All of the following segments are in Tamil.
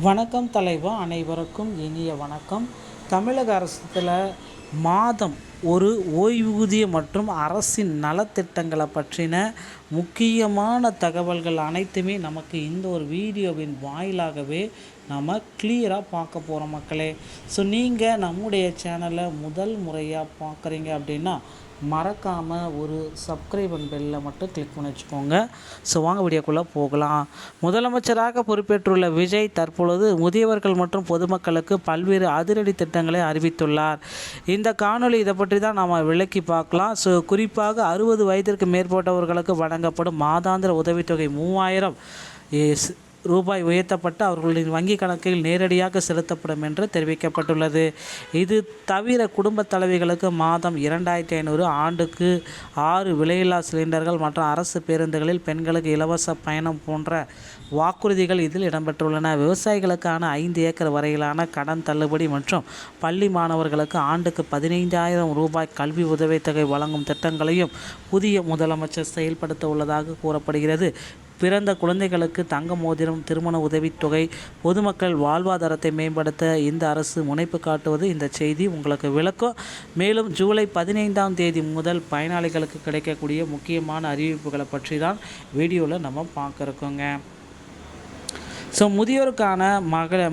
வணக்கம் தலைவா, அனைவருக்கும் இனிய வணக்கம். தமிழக அரசுல மாதம் ஒரு ஓய்வூதிய மற்றும் அரசின் நலத்திட்டங்களை பற்றின முக்கியமான தகவல்கள் அனைத்துமே நமக்கு இந்த ஒரு வீடியோவின் வாயிலாகவே நம்ம கிளியராக பார்க்க போகிறோம் மக்களே. ஸோ நீங்கள் நம்முடைய சேனலை முதல் முறையாக பார்க்குறீங்க அப்படின்னா மறக்காமல் ஒரு சப்ஸ்கிரைப் அண்ட் பெல்லில் மட்டும் கிளிக் பண்ணி வச்சுக்கோங்க. ஸோ வாங்க வீடியோக்குள்ளே போகலாம். முதலமைச்சராக பொறுப்பேற்றுள்ள விஜய் தற்பொழுது முதியவர்கள் மற்றும் பொதுமக்களுக்கு பல்வேறு அதிரடி திட்டங்களை அறிவித்துள்ளார். இந்த காணொளி இதை பற்றி தான் நாம் விளக்கி பார்க்கலாம். ஸோ குறிப்பாக 60 வயதிற்கு மேற்பட்டவர்களுக்கு வழங்கப்படும் மாதாந்திர உதவித்தொகை 3000 ரூபாய் உயர்த்தப்பட்டு அவர்களின் வங்கி கணக்கில் நேரடியாக செலுத்தப்படும் என்று தெரிவிக்கப்பட்டுள்ளது. இது தவிர குடும்ப தலைவிகளுக்கு மாதம் 2500, ஆண்டுக்கு 6 விலையில்லா சிலிண்டர்கள் மற்றும் அரசு பேருந்துகளில் பெண்களுக்கு இலவச பயணம் போன்ற வாக்குறுதிகள் இதில் இடம்பெற்றுள்ளன. விவசாயிகளுக்கான 5 ஏக்கர் வரையிலான கடன் தள்ளுபடி மற்றும் பள்ளி மாணவர்களுக்கு ஆண்டுக்கு 15,000 ரூபாய் கல்வி உதவித்தொகை வழங்கும் திட்டங்களையும் புதிய முதலமைச்சர் செயல்படுத்த உள்ளதாக கூறப்படுகிறது. பிறந்த குழந்தைகளுக்கு தங்க மோதிரம், திருமண உதவித்தொகை, பொதுமக்கள் வாழ்வாதாரத்தை மேம்படுத்த இந்த அரசு முனைப்பு காட்டுவது இந்த செய்தி உங்களுக்கு விளக்கும். மேலும் ஜூலை 15ஆம் தேதி முதல் பயனாளிகளுக்கு கிடைக்கக்கூடிய முக்கியமான அறிவிப்புகளை பற்றி தான் வீடியோவில் நம்ம பார்க்க இருக்கோங்க. ஸோ முதியோருக்கான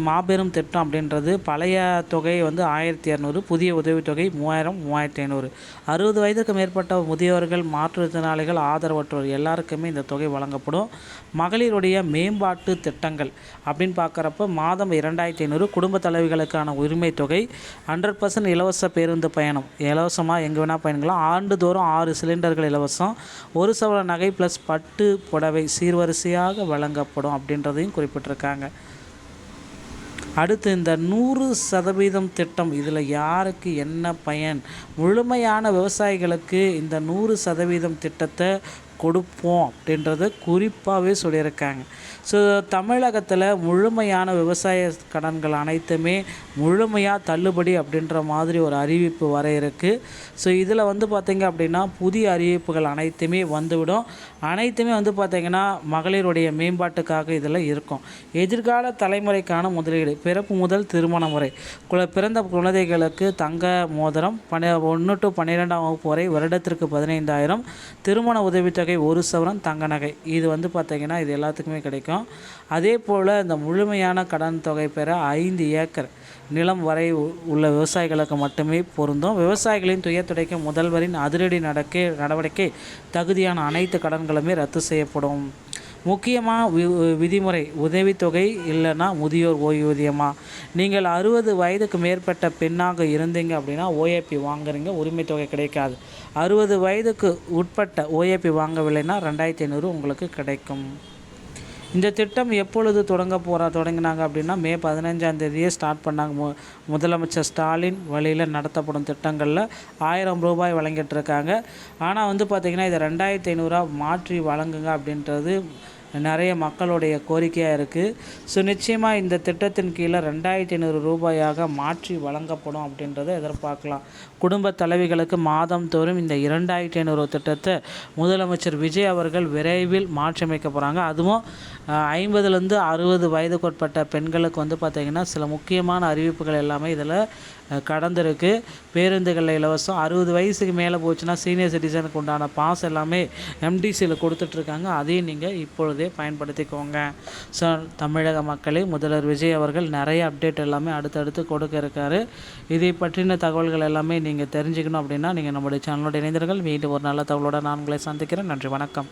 மாபெரும் திட்டம் அப்படின்றது பழைய தொகை 1200, புதிய உதவித்தொகை 3000, 3500. 60 வயதுக்கு மேற்பட்ட முதியோர்கள், மாற்றுத்திறனாளிகள், ஆதரவற்றோர் எல்லாருக்குமே இந்த தொகை வழங்கப்படும். மகளிருடைய மேம்பாட்டு திட்டங்கள் அப்படின்னு பார்க்குறப்ப மாதம் 2500, குடும்ப தலைவிகளுக்கான உரிமை தொகை, 100% இலவச பேருந்து பயணம், இலவசமாக எங்கே வேணால் பயணிக்கலாம், ஆண்டுதோறும் 6 சிலிண்டர்கள் இலவசம், 1 சவர நகை ப்ளஸ் பட்டு புடவை சீர்வரிசையாக வழங்கப்படும் அப்படின்றதையும் குறிப்பிட்டிருக்காங்க. அடுத்து இந்த 100% திட்டம், இதில் யாருக்கு என்ன பயன்? முழுமையான விவசாயிகளுக்கு இந்த 100% திட்டத்தை கொடுப்போம் அப்படின்றத குறிப்பாகவே சொல்லியிருக்காங்க. ஸோ தமிழகத்தில் முழுமையான விவசாய கடன்கள் அனைத்துமே முழுமையாக தள்ளுபடி அப்படின்ற மாதிரி ஒரு அறிவிப்பு வர இருக்குது. ஸோ இதில் பார்த்திங்க அப்படின்னா புதிய அறிவிப்புகள் அனைத்துமே வந்துவிடும். அனைத்துமே பார்த்திங்கன்னா மகளிருடைய மேம்பாட்டுக்காக இதில் இருக்கும். எதிர்கால தலைமுறைக்கான முதலீடு, பிறப்பு முதல் திருமணம் வரை பிறந்த குழந்தைகளுக்கு தங்க மோதிரம், 1 to 12ஆம் வகுப்பு வரை வருடத்திற்கு 15,000, திருமண உதவித்தொகை 1 சவரன் தங்க நகை. இது பார்த்திங்கன்னா இது எல்லாத்துக்குமே கிடைக்கும். அதே போல் இந்த முழுமையான கடன் தொகை பெற 5 ஏக்கர் நிலம் வரை உள்ள விவசாயிகளுக்கு மட்டுமே பொருந்தும். விவசாயிகளின் துயர் துடைக்க முதல்வரின் அதிரடி நடவடிக்கை, தகுதியான அனைத்து கடன்களுமே ரத்து செய்யப்படும். முக்கியமாக விதிமுறை, உதவித்தொகை இல்லைன்னா முதியோர் ஓய்வூதியமாக. நீங்கள் 60 வயதுக்கு மேற்பட்ட பெண்ணாக இருந்தீங்க அப்படின்னா ஓஏபி வாங்குறீங்க, உரிமை தொகை கிடைக்காது. 60 வயதுக்கு உட்பட்ட ஓஏபி வாங்கவில்லைன்னா 2500 உங்களுக்கு கிடைக்கும். இந்த திட்டம் எப்பொழுது தொடங்கினாங்க அப்படின்னா மே 15ஆம் தேதியே ஸ்டார்ட் பண்ணாங்க. முதலமைச்சர் ஸ்டாலின் வழியில் நடத்தப்படும் திட்டங்களில் 1000 ரூபாய் வழங்கிட்டுருக்காங்க. ஆனால் பார்த்திங்கன்னா இதை 2500 மாற்றி வழங்குங்க அப்படின்றது நிறைய மக்களுடைய கோரிக்கையாக இருக்குது. ஸோ நிச்சயமாக இந்த திட்டத்தின் கீழே 2500 ரூபாயாக மாற்றி வழங்கப்படும் அப்படின்றத எதிர்பார்க்கலாம். குடும்ப தலைவிகளுக்கு மாதம் தோறும் இந்த 2500 திட்டத்தை முதலமைச்சர் விஜய் அவர்கள் விரைவில் மாற்றியமைக்க போகிறாங்க. அதுவும் 50லேருந்து 60 வயதுக்குட்பட்ட பெண்களுக்கு பார்த்திங்கன்னா சில முக்கியமான அறிவிப்புகள் எல்லாமே இதில் கடந்திருக்கு. பேருந்துகளில் இலவசம், 60 வயசுக்கு மேலே போச்சுன்னா சீனியர் சிட்டிசனுக்கு உண்டான பாஸ் எல்லாமே எம்டிசியில் கொடுத்துட்ருக்காங்க. அதையும் நீங்கள் இப்பொழுதே பயன்படுத்திக்கோங்க. ஸோ தமிழக மக்களே, முதல்வர் விஜய் அவர்கள் நிறைய அப்டேட் எல்லாமே அடுத்தடுத்து கொடுக்க இருக்காரு. இதை பற்றின தகவல்கள் எல்லாமே நீங்கள் தெரிஞ்சுக்கணும் அப்படின்னா நீங்கள் நம்முடைய சேனலோட இணைந்தீர்கள். மீண்டும் ஒரு நல்ல தகவலோடு நான் உங்களை சந்திக்கிறேன். நன்றி, வணக்கம்.